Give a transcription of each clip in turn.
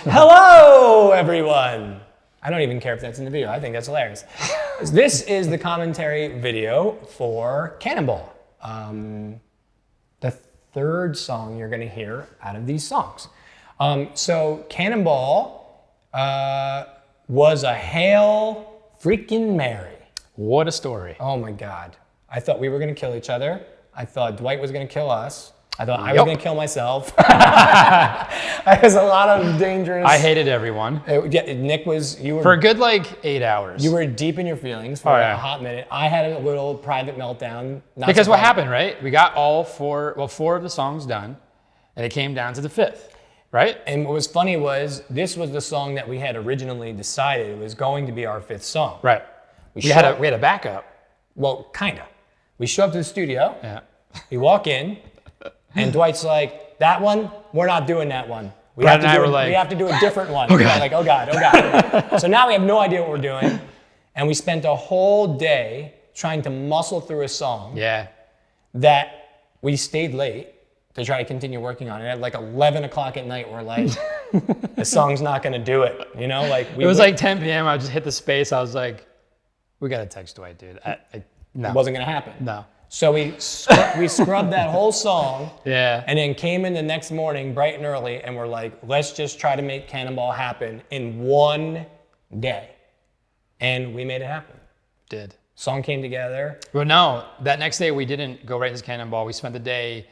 Hello, everyone. I don't even care if that's in the video. I think that's hilarious. This is the commentary video for Cannonball, the third song you're going to hear out of these songs. So Cannonball was a Hail freaking Mary. What a story. Oh my God. I thought we were going to kill each other. I thought Dwight was going to kill us. I thought I was going to kill myself. There was a lot of dangerous... I hated everyone. Nick was... You were for a good, 8 hours. You were deep in your feelings for a hot minute. I had a little private meltdown. Because what happened, right? We got four of the songs done, and it came down to the fifth, right? And what was funny was, this was the song that we had originally decided it was going to be our fifth song. Right. We had a backup. Well, kind of. We show up to the studio. Yeah. We walk in, and Dwight's like, that one, we're not doing that one. We Brad and I were like, we have to do a different one. Oh God. Like, oh God, oh God. So now we have no idea what we're doing. And we spent a whole day trying to muscle through a song that we stayed late to try to continue working on it. At 11 o'clock at night, we're like, the song's not gonna do it. You know, it was 10 p.m. I just hit the space. I was like, we gotta text Dwight, dude. No. It wasn't gonna happen. No. So we scrubbed that whole song, and then came in the next morning bright and early, and we're like, let's just try to make Cannonball happen in one day. And we made it happen. Did. Song came together. Well, no, that next day we didn't go right into Cannonball. We spent the day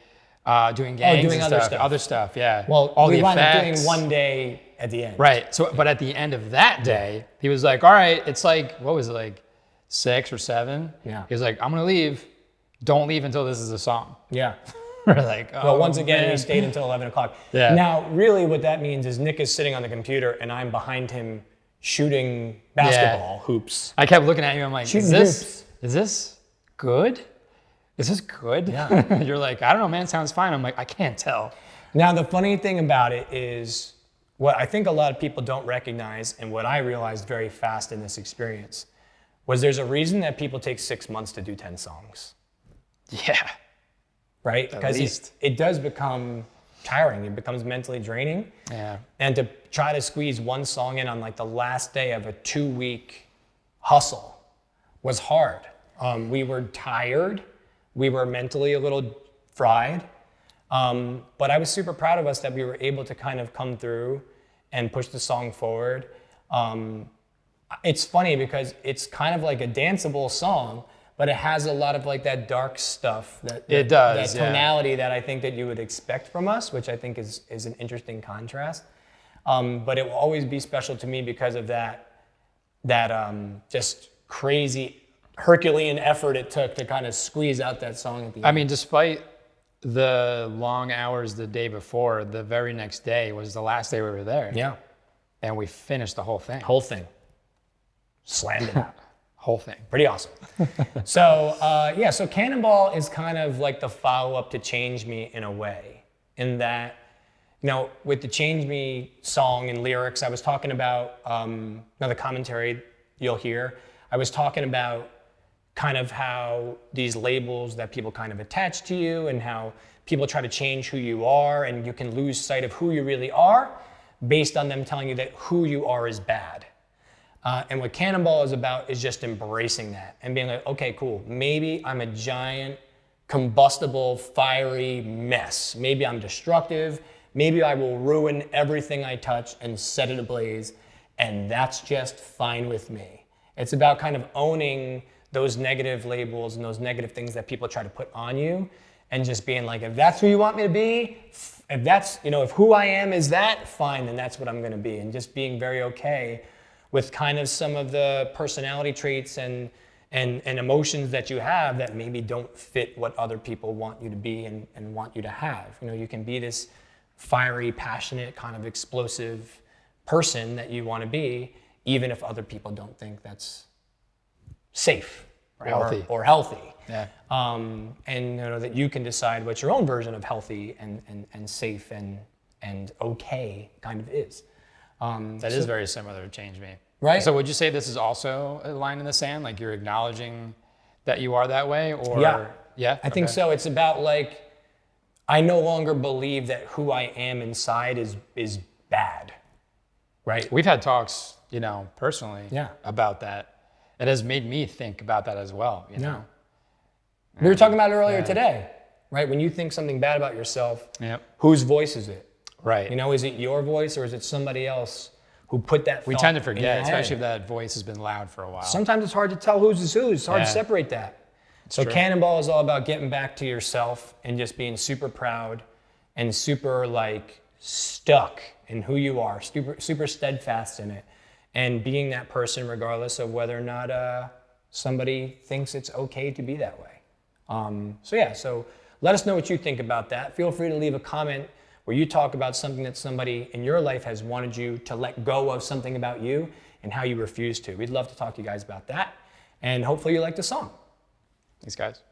doing gangs doing and other stuff, yeah. Well, all we the wound up effects. doing one day at the end. Right, so, but at the end of that day, he was like, all right, it's what was it, 6 or 7? Yeah. He was like, I'm gonna leave. Don't leave until this is a song. Yeah. We're like, oh, well, once again, man. we stayed until 11 o'clock. Yeah. Now, really what that means is Nick is sitting on the computer and I'm behind him shooting basketball hoops. I kept looking at you, I'm like, Shooting is this good? Is this good? Yeah. You're like, I don't know, man, sounds fine. I'm like, I can't tell. Now, the funny thing about it is what I think a lot of people don't recognize, and what I realized very fast in this experience, was there's a reason that people take 6 months to do 10 songs. Yeah. Right? Because it does become tiring. It becomes mentally draining. Yeah. And to try to squeeze one song in on the last day of a 2-week hustle was hard. We were tired. We were mentally a little fried. But I was super proud of us that we were able to kind of come through and push the song forward. It's funny because it's kind of like a danceable song, but it has a lot of that dark stuff, that tonality that I think that you would expect from us, which I think is an interesting contrast. But it will always be special to me because of that just crazy Herculean effort it took to kind of squeeze out that song at the end. I mean, despite the long hours the day before, the very next day was the last day we were there. Yeah. And we finished the whole thing. Whole thing. Slammed it out. Whole thing. Pretty awesome. So, so Cannonball is kind of like the follow-up to Change Me in a way, in that, with the Change Me song and lyrics, I was talking about, the commentary you'll hear, I was talking about kind of how these labels that people kind of attach to you and how people try to change who you are, and you can lose sight of who you really are based on them telling you that who you are is bad. And what Cannonball is about is just embracing that and being like, okay, cool. Maybe I'm a giant, combustible, fiery mess. Maybe I'm destructive. Maybe I will ruin everything I touch and set it ablaze. And that's just fine with me. It's about kind of owning those negative labels and those negative things that people try to put on you, and just being like, if that's who you want me to be, if that's, if who I am is that, fine, then that's what I'm going to be. And just being very okay with kind of some of the personality traits and emotions that you have that maybe don't fit what other people want you to be and want you to have. You can be this fiery, passionate, kind of explosive person that you want to be, even if other people don't think that's safe or healthy. Yeah. And that you can decide what your own version of healthy and safe and okay kind of is. That is very similar to Change Me. Right. So would you say this is also a line in the sand? Like you're acknowledging that you are that way? Or Yeah, I think so. It's about I no longer believe that who I am inside is bad. right? We've had talks, personally Yeah. about that. It has made me think about that as well, Yeah. We were talking about it earlier today, right? When you think something bad about yourself, Yep. whose voice is it? Right. Is it your voice or is it somebody else who put that We thought tend to in forget, your head? especially if that voice has been loud for a while. Sometimes it's hard to tell whose is whose. It's hard to Yeah. separate that. So true. Cannonball is all about getting back to yourself and just being super proud and super like stuck in who you are, super steadfast in it, and being that person regardless of whether or not somebody thinks it's okay to be that way. So let us know what you think about that. Feel free to leave a comment where you talk about something that somebody in your life has wanted you to let go of something about you and how you refuse to. We'd love to talk to you guys about that. And hopefully you like the song. Thanks, guys.